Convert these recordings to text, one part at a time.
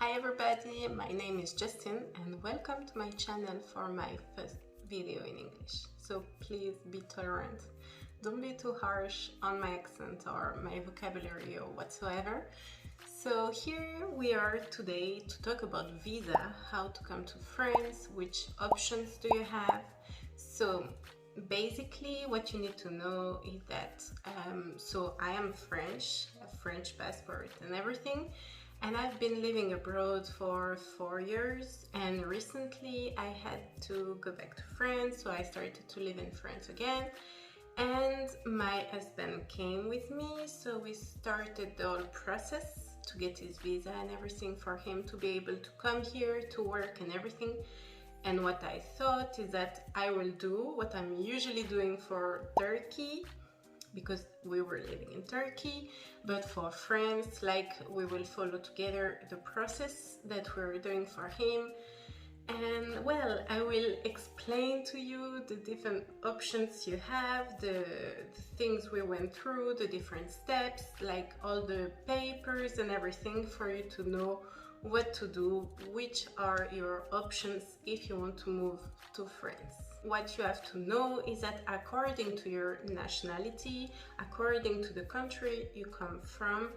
Hi everybody, my name is Justine and welcome to my channel for my first video in English. So please be tolerant. Don't be too harsh on my accent or my vocabulary or whatsoever. So here we are today to talk about visa, how to come to France, which options do you have. So basically what you need to know is that so I am French, a French passport and everything. And I've been living abroad for 4 years, and recently I had to go back to France, so I started to live in France again. And my husband came with me, so we started the whole process to get his visa and everything for him to be able to come here to work and everything. And what I thought is that I will do what I'm usually doing for Turkey, because we were living in Turkey, but for France, like, we will follow together the process that we're doing for him. And well, I will explain to you the different options you have, the things we went through, the different steps, like all the papers and everything, for you to know what to do, which are your options if you want to move to France. What you have to know is that according to your nationality, according to the country you come from,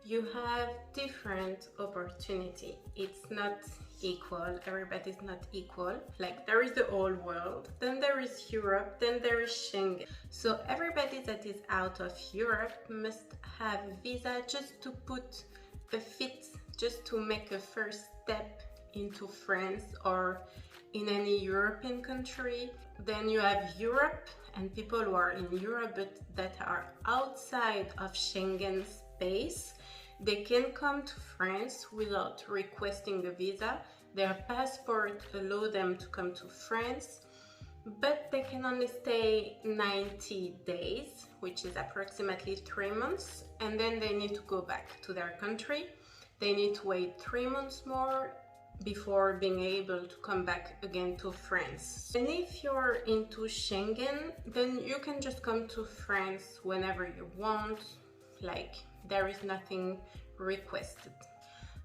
you have different opportunity. It's not equal, everybody's not equal. Like, there is the whole world, then there is Europe, then there is Schengen. So everybody that is out of Europe must have visa just to put a fit, just to make a first step into France or in any European country. Then you have Europe, and people who are in Europe but that are outside of Schengen space, they can come to France without requesting a visa. Their passport allows them to come to France, but they can only stay 90 days, which is approximately 3 months, and then they need to go back to their country. They need to wait 3 months more before being able to come back again to France. And if you're into Schengen, then you can just come to France whenever you want, like, there is nothing requested.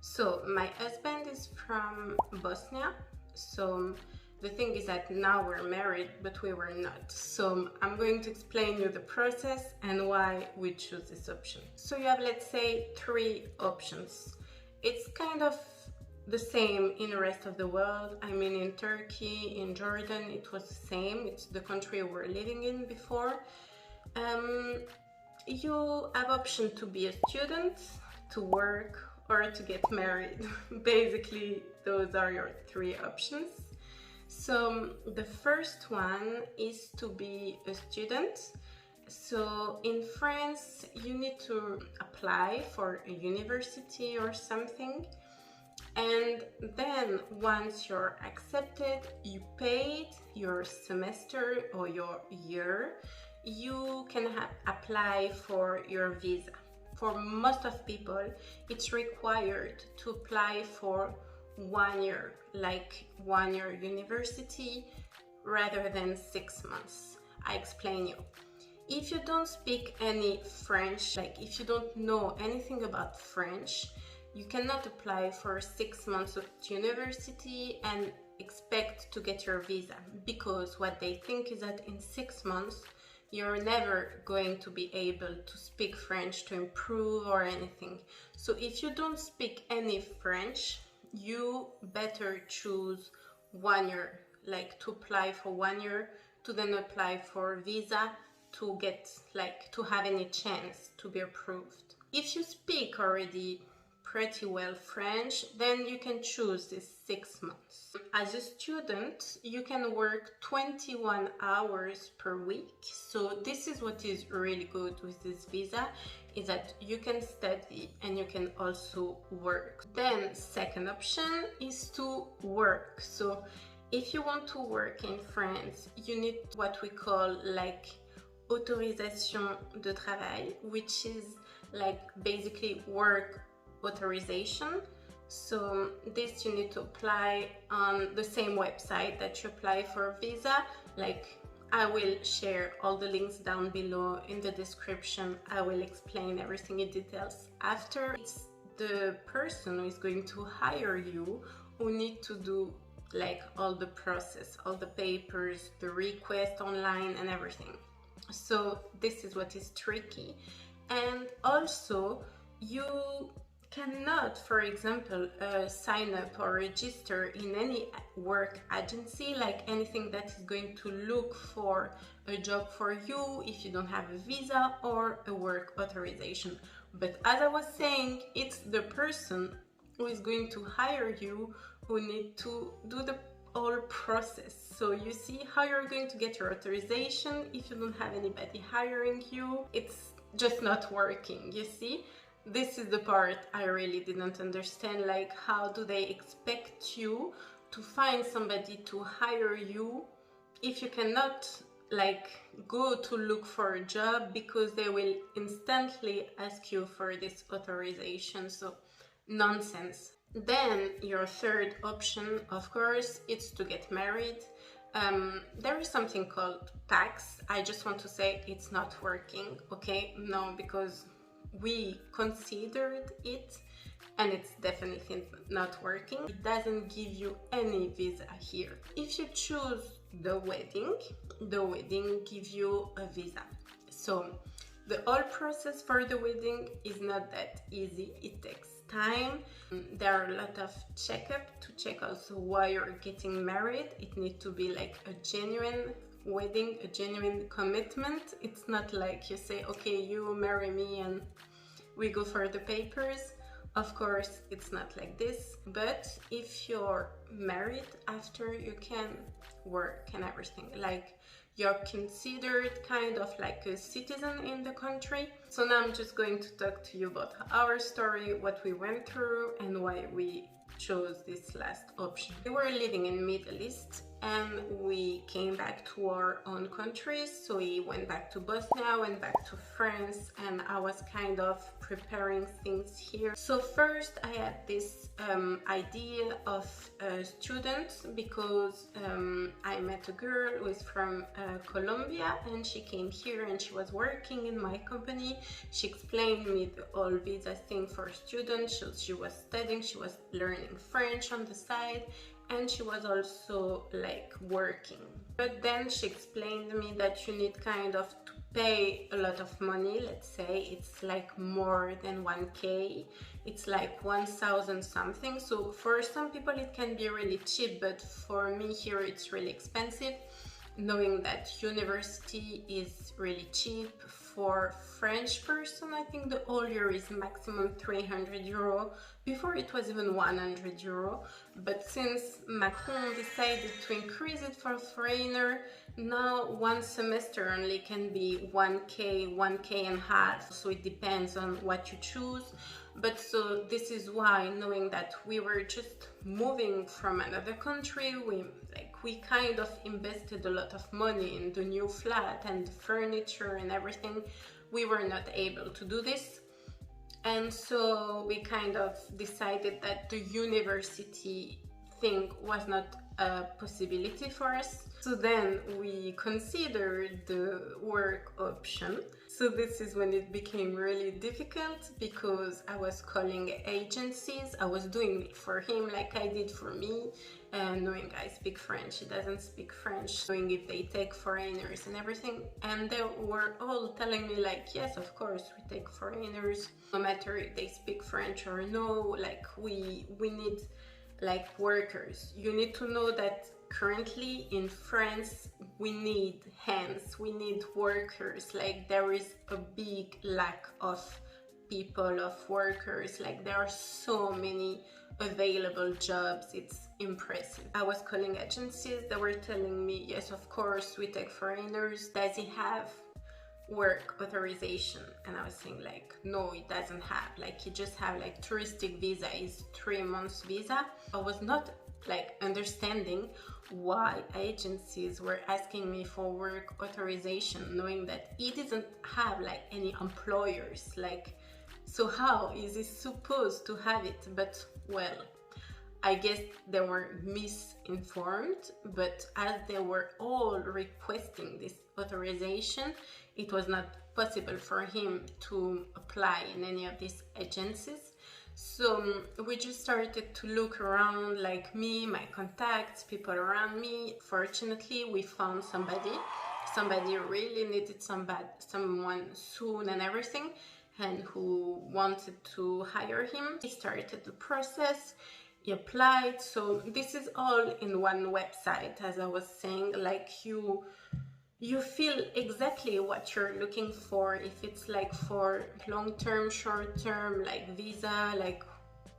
So my husband is from Bosnia, so the thing is that now we're married, but we were not. So I'm going to explain you the process and why we choose this option. So you have, let's say, 3 options. It's kind of the same in the rest of the world. I mean, in Turkey, in Jordan, it was the same. It's the country we were living in before. You have option to be a student, to work, or to get married. Basically, those are your 3 options. So the first one is to be a student. So in France, you need to apply for a university or something. And then once you're accepted, you paid your semester or your year, you can apply for your visa. For most of people, it's required to apply for 1 year, like 1 year university, rather than 6 months. I explain you. If you don't speak any French, like if you don't know anything about French, you cannot apply for 6 months of university and expect to get your visa, because what they think is that in 6 months you're never going to be able to speak French to improve or anything. So if you don't speak any French, you better choose 1 year, like to apply for 1 year, to then apply for visa to get, like, to have any chance to be approved. If you speak already pretty well French, then you can choose this 6 months. As a student, you can work 21 hours per week. So this is what is really good with this visa, is that you can study and you can also work. Then second option is to work. So if you want to work in France, you need what we call like autorisation de travail, which is like basically work authorization. So this you need to apply on the same website that you apply for visa. Like, I will share all the links down below in the description. I will explain everything in details after. It's the person who is going to hire you who need to do like all the process, all the papers, the request online and everything. So this is what is tricky. And also you cannot, for example, sign up or register in any work agency, like anything that is going to look for a job for you if you don't have a visa or a work authorization. But as I was saying, it's the person who is going to hire you who need to do the whole process. So you see how you're going to get your authorization if you don't have anybody hiring you. It's just not working, you see? This is the part I really didn't understand, like how do they expect you to find somebody to hire you if you cannot like go to look for a job, because they will instantly ask you for this authorization. So nonsense. Then your third option, of course, is to get married. There is something called tax. I just want to say it's not working, okay? No, because we considered it and it's definitely not working. It doesn't give you any visa here. If you choose the wedding gives you a visa. So the whole process for the wedding is not that easy. It takes time. There are a lot of checkup to check also why you're getting married. It needs to be like a genuine wedding, a genuine commitment. It's not like you say, okay, you marry me and we go for the papers. Of course, it's not like this. But if you're married after, you can work and everything. Like, you're considered kind of like a citizen in the country. So now I'm just going to talk to you about our story, what we went through and why we chose this last option. We were living in Middle East and we came back to our own countries. So we went back to Bosnia, went back to France, and I was kind of preparing things here. So first I had this idea of a student because I met a girl who is from Colombia and she came here and she was working in my company. She explained me the whole visa thing for students. So she was studying, she was learning French on the side, and she was also like working. But then she explained to me that you need kind of to pay a lot of money. Let's say it's like more than 1K. It's like 1,000 something. So for some people it can be really cheap, but for me here it's really expensive. Knowing that university is really cheap. For French person, I think the whole year is maximum 300 euro. Before it was even 100 euro, but since Macron decided to increase it for foreigner, now one semester only can be 1K, 1K and a half. So it depends on what you choose. But so this is why, knowing that we were just moving from another country, we kind of invested a lot of money in the new flat and the furniture and everything. We were not able to do this. And so we kind of decided that the university thing was not a possibility for us. So then we considered the work option. So this is when it became really difficult because I was calling agencies. I was doing it for him like I did for me, knowing I speak French, he doesn't speak French, knowing if they take foreigners and everything. And they were all telling me like, yes, of course, we take foreigners, no matter if they speak French or no, like we need like workers. You need to know that currently in France we need hands, we need workers. Like there is a big lack of people, of workers. Like there are so many available jobs, it's impressive. I was calling agencies, they were telling me, yes, of course we take foreigners. Does he have work authorization? And I was saying like, no, it doesn't have. Like he just have like touristic visa, is 3 months visa. I was not like understanding why agencies were asking me for work authorization, knowing that he didn't have like any employers. Like, so how is he supposed to have it? But well, I guess they were misinformed, but as they were all requesting this authorization, it was not possible for him to apply in any of these agencies. So we just started to look around, like me, my contacts, people around me. Fortunately, we found somebody really needed someone soon and everything, and who wanted to hire him. He started the process, he applied. So this is all in one website, as I was saying. Like you feel exactly what you're looking for, if it's like for long-term, short-term, like visa, like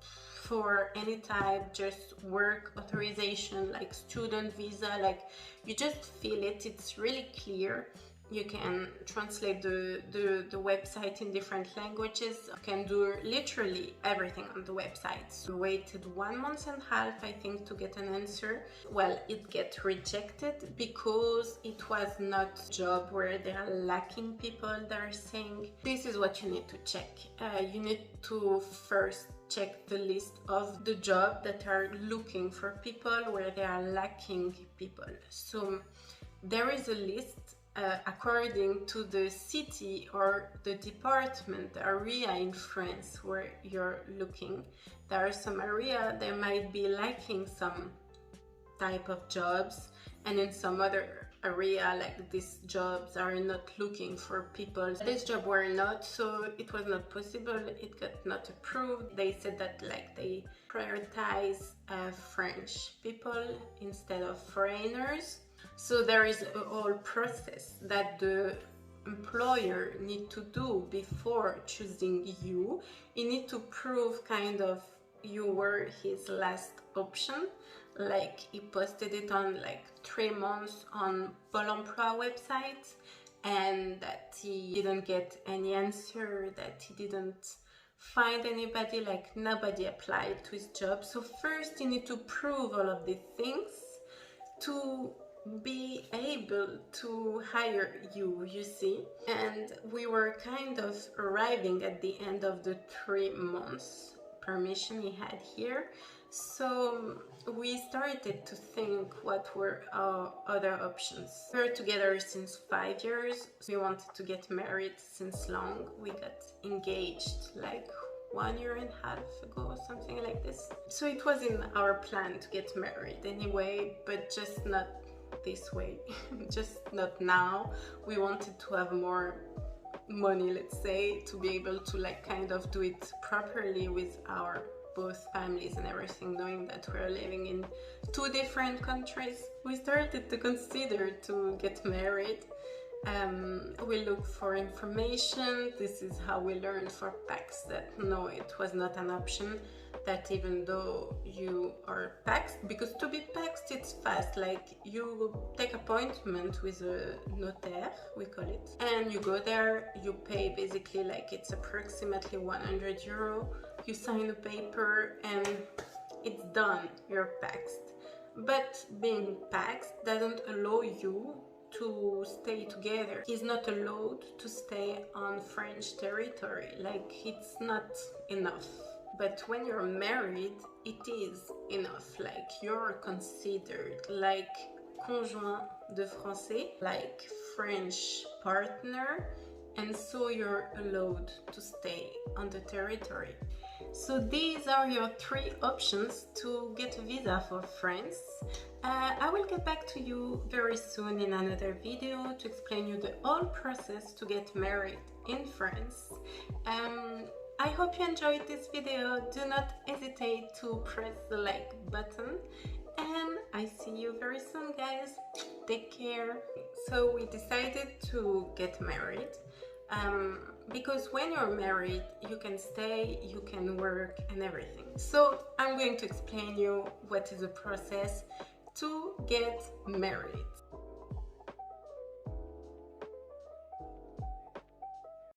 for any type, just work authorization, like student visa, like you just feel it. It's really clear. You can translate the website in different languages. You can do literally everything on the website. So we waited 1.5 months, I think, to get an answer. Well, it get rejected because it was not a job where they are lacking people. They're saying this is what you need to check. You need to first check the list of the job that are looking for people where they are lacking people. So there is a list according to the city or the department, the area in France where you're looking. There are some area they might be lacking some type of jobs, and in some other area, like these jobs are not looking for people. This job were not, so it was not possible. It got not approved. They said that like they prioritize French people instead of foreigners. So there is a whole process that the employer need to do before choosing you. He need to prove kind of you were his last option. Like he posted it on like 3 months on Pôle Emploi website, and that he didn't get any answer, that he didn't find anybody, like nobody applied to his job. So first you need to prove all of these things to be able to hire you, you see. And we were kind of arriving at the end of the 3 months permission he had here. So we started to think what were our other options. We were together since 5 years. We wanted to get married since long. We got engaged like 1.5 years ago, something like this. So it was in our plan to get married anyway, but just not this way, just not now. We wanted to have more money, let's say, to be able to like kind of do it properly with our both families and everything, knowing that we're living in 2 different countries. We started to consider to get married. We looked for information. This is how we learned for PAX that no, it was not an option, that even though you are paxed, because to be paxed it's fast, like you take appointment with a notaire, we call it, and you go there, you pay basically like it's approximately 100 euro, you sign a paper and it's done, you're paxed. But being paxed doesn't allow you to stay together. He's not allowed to stay on French territory, like it's not enough. But when you're married, it is enough, like you're considered like conjoint de français, like French partner, and so you're allowed to stay on the territory. So these are your 3 options to get a visa for France. I will get back to you very soon in another video to explain you the whole process to get married in France. I hope you enjoyed this video. Do not hesitate to press the like button, and I see you very soon, guys. Take care. So we decided to get married because when you're married, you can stay, you can work and everything. So I'm going to explain you what is the process to get married.